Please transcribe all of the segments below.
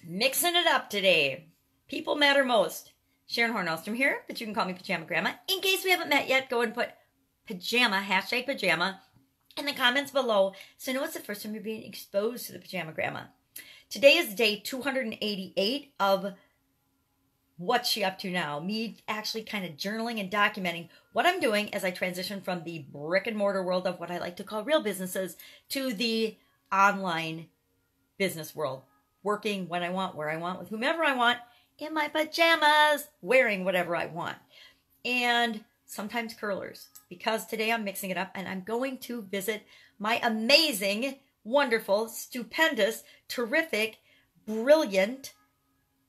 Mixing it up today. People matter most. Sharon Horne-Ellstrom here, but you can call me Pajama Grandma. In case we haven't met yet, go and put pajama, hashtag pajama, in the comments below so I know it's the first time you're being exposed to the Pajama Grandma. Today is day 288 of what's she up to now. Me actually kind of journaling and documenting what I'm doing as I transition from the brick and mortar world of what I like to call real businesses to the online business world. Working when I want, where I want, with whomever I want, in my pajamas, wearing whatever I want. And sometimes curlers, because today I'm mixing it up and I'm going to visit my amazing, wonderful, stupendous, terrific, brilliant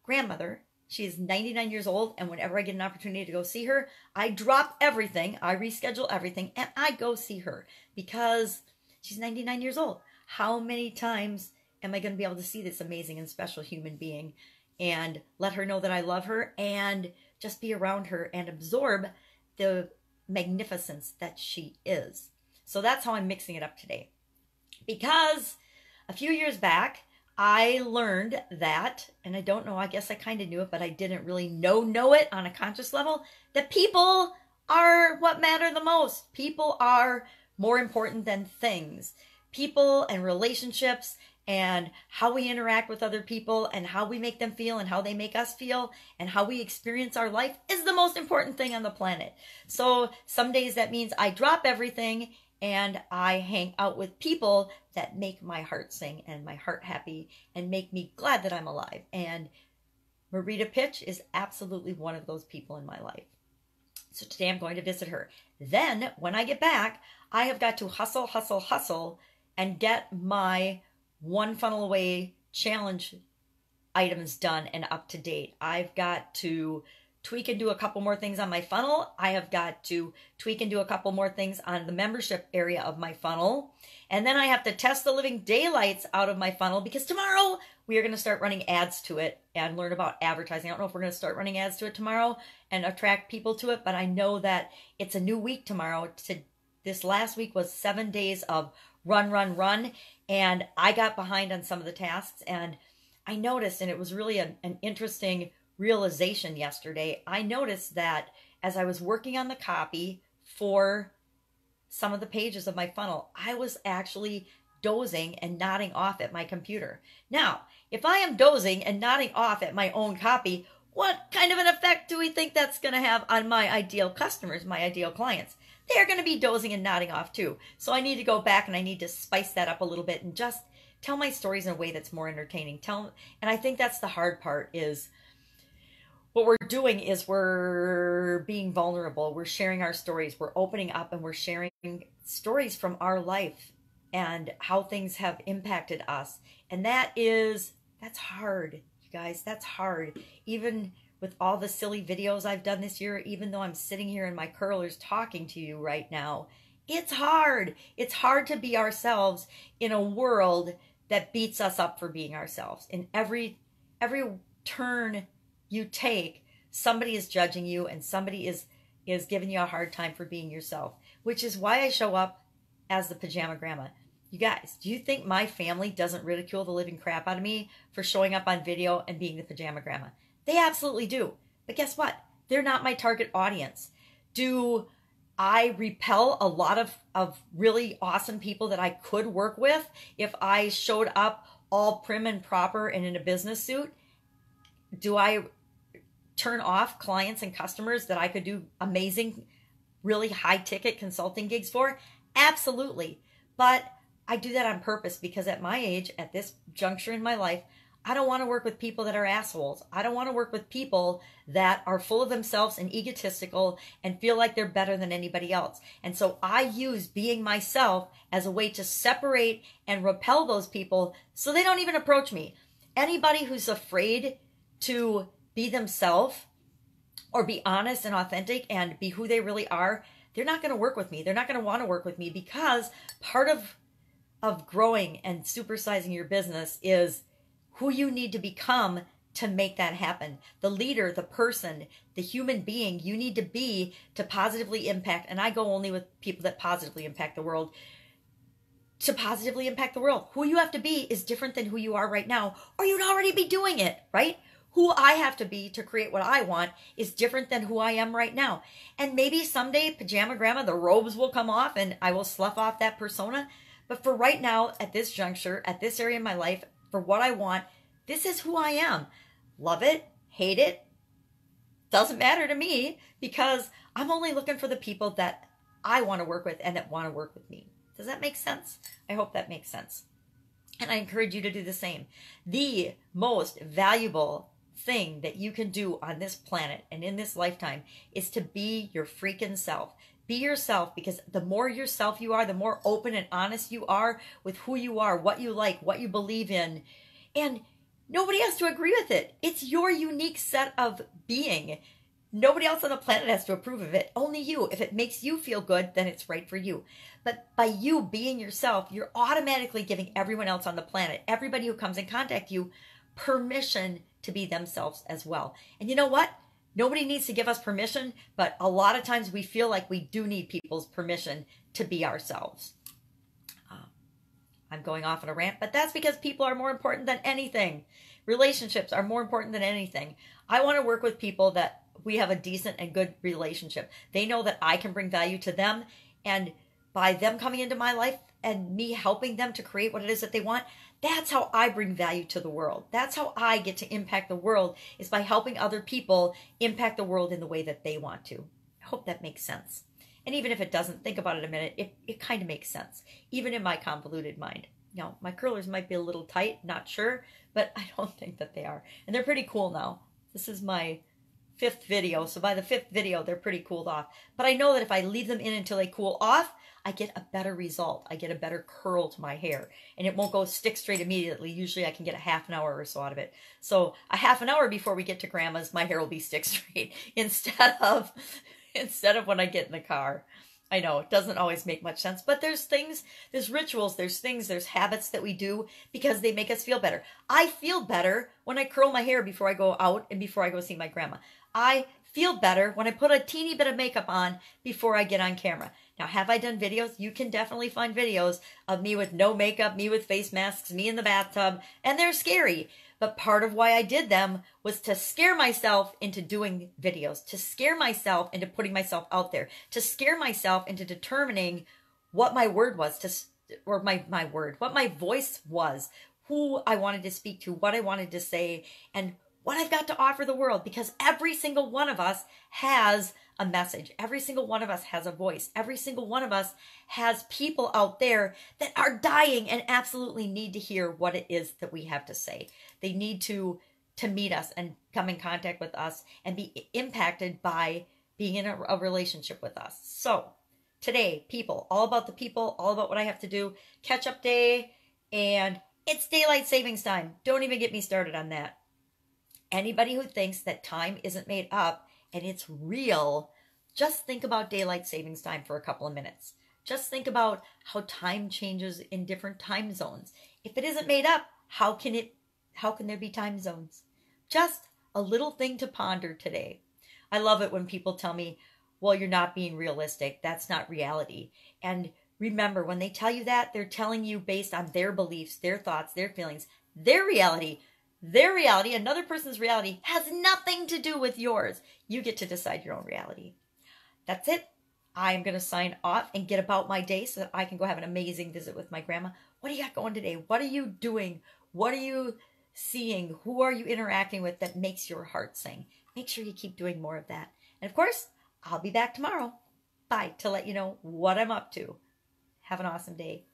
grandmother. She is 99 years old, and whenever I get an opportunity to go see her, I drop everything, I reschedule everything, and I go see her because she's 99 years old. How many times am I going to be able to see this amazing and special human being and let her know that I love her and just be around her and absorb the magnificence that she is? So that's how I'm mixing it up today. Because a few years back, I learned that, and I don't know, I guess I kind of knew it, but I didn't really know it on a conscious level, that people are what matter the most. People are more important than things. People and relationships and how we interact with other people and how we make them feel and how they make us feel and how we experience our life is the most important thing on the planet. So some days that means I drop everything and I hang out with people that make my heart sing and my heart happy and make me glad that I'm alive. And Marita Pitch is absolutely one of those people in my life. So today I'm going to visit her. Then when I get back, I have got to hustle, and get my One Funnel Away challenge items done and up to date. I've got to tweak and do a couple more things on my funnel. I have got to tweak and do a couple more things on the membership area of my funnel. And then I have to test the living daylights out of my funnel because tomorrow we are going to start running ads to it and learn about advertising. I don't know if we're going to start running ads to it tomorrow and attract people to it, but I know that it's a new week tomorrow. This last week was 7 days of run. And I got behind on some of the tasks, and I noticed, and it was really an interesting realization yesterday. I noticed that as I was working on the copy for some of the pages of my funnel, I was actually dozing and nodding off at my computer. Now, if I am dozing and nodding off at my own copy, what kind of an effect do we think that's going to have on my ideal customers, my ideal clients? They're going to be dozing and nodding off too. So I need to go back and I need to spice that up a little bit and just tell my stories in a way that's more entertaining. And I think that's the hard part, is what we're doing is we're being vulnerable. We're sharing our stories. We're opening up and we're sharing stories from our life and how things have impacted us. And that's hard, you guys. That's hard. Even with all the silly videos I've done this year, even though I'm sitting here in my curlers talking to you right now, it's hard. It's hard to be ourselves in a world that beats us up for being ourselves. In every turn you take, somebody is judging you and somebody is giving you a hard time for being yourself, which is why I show up as the Pajama Grandma. You guys, do you think my family doesn't ridicule the living crap out of me for showing up on video and being the Pajama Grandma? They absolutely do. But guess what? They're not my target audience. Do I repel a lot of really awesome people that I could work with if I showed up all prim and proper and in a business suit? Do I turn off clients and customers that I could do amazing, really high-ticket consulting gigs for? Absolutely. But I do that on purpose because at my age, at this juncture in my life, I don't want to work with people that are assholes. I don't want to work with people that are full of themselves and egotistical and feel like they're better than anybody else. And so I use being myself as a way to separate and repel those people so they don't even approach me. Anybody who's afraid to be themselves or be honest and authentic and be who they really are, they're not going to work with me. They're not going to want to work with me, because part of growing and supersizing your business is who you need to become to make that happen. The leader, the person, the human being you need to be to positively impact. And I go only with people that positively impact the world. to positively impact the world. Who you have to be is different than who you are right now, or you'd already be doing it, right? Who I have to be to create what I want is different than who I am right now. And maybe someday, Pajama Grandma, the robes will come off and I will slough off that persona. But for right now, at this juncture, at this area in my life, for what I want, this is who I am. Love it, hate it, doesn't matter to me, because I'm only looking for the people that I want to work with and that want to work with me. Does that make sense? I hope that makes sense. And I encourage you to do the same. The most valuable thing that you can do on this planet and in this lifetime is to be your freaking self. Be yourself, because the more yourself you are, the more open and honest you are with who you are, what you like, what you believe in. And nobody has to agree with it. It's your unique set of being. Nobody else on the planet has to approve of it. Only you. If it makes you feel good, then it's right for you. But by you being yourself, you're automatically giving everyone else on the planet, everybody who comes in contact with you, permission to be themselves as well. And you know what? Nobody needs to give us permission, but a lot of times we feel like we do need people's permission to be ourselves. I'm going off on a rant, but that's because people are more important than anything. Relationships are more important than anything. I want to work with people that we have a decent and good relationship. They know that I can bring value to them, and by them coming into my life and me helping them to create what it is that they want, that's how I bring value to the world. That's how I get to impact the world, is by helping other people impact the world in the way that they want to. I hope that makes sense. And even if it doesn't, think about it a minute, it kind of makes sense, even in my convoluted mind. Now, my curlers might be a little tight, not sure, but I don't think that they are. And they're pretty cool now. This is my 5th video, so by the 5th video, they're pretty cooled off. But I know that if I leave them in until they cool off, I get a better result. I get a better curl to my hair, and it won't go stick straight immediately. Usually I can get a half an hour or so out of it. So a half an hour before we get to Grandma's, my hair will be stick straight instead of when I get in the car. I know it doesn't always make much sense, but there's things, there's rituals, there's habits that we do because they make us feel better. I feel better when I curl my hair before I go out and before I go see my grandma. I feel better when I put a teeny bit of makeup on before I get on camera. Now, have I done videos? You can definitely find videos of me with no makeup, me with face masks, me in the bathtub, and they're scary. But part of why I did them was to scare myself into doing videos, to scare myself into putting myself out there, to scare myself into determining what my word was, what my voice was, who I wanted to speak to, what I wanted to say, and what I've got to offer the world. Because every single one of us has a message. Every single one of us has a voice. Every single one of us has people out there that are dying and absolutely need to hear what it is that we have to say. They need to meet us and come in contact with us and be impacted by being in a relationship with us. So today, people, all about the people, all about what I have to do. Catch up day, and it's daylight savings time. Don't even get me started on that. Anybody who thinks that time isn't made up and it's real, just think about daylight savings time for a couple of minutes. Just think about how time changes in different time zones. If it isn't made up, how can there be time zones? Just a little thing to ponder today. I love it when people tell me, well, you're not being realistic. That's not reality. And remember, when they tell you that, they're telling you based on their beliefs, their thoughts, their feelings, their reality. Their reality, another person's reality, has nothing to do with yours. You get to decide your own reality. That's it. I'm going to sign off and get about my day so that I can go have an amazing visit with my grandma. What do you got going today? What are you doing? What are you seeing? Who are you interacting with that makes your heart sing? Make sure you keep doing more of that. And of course, I'll be back tomorrow. Bye, to let you know what I'm up to. Have an awesome day.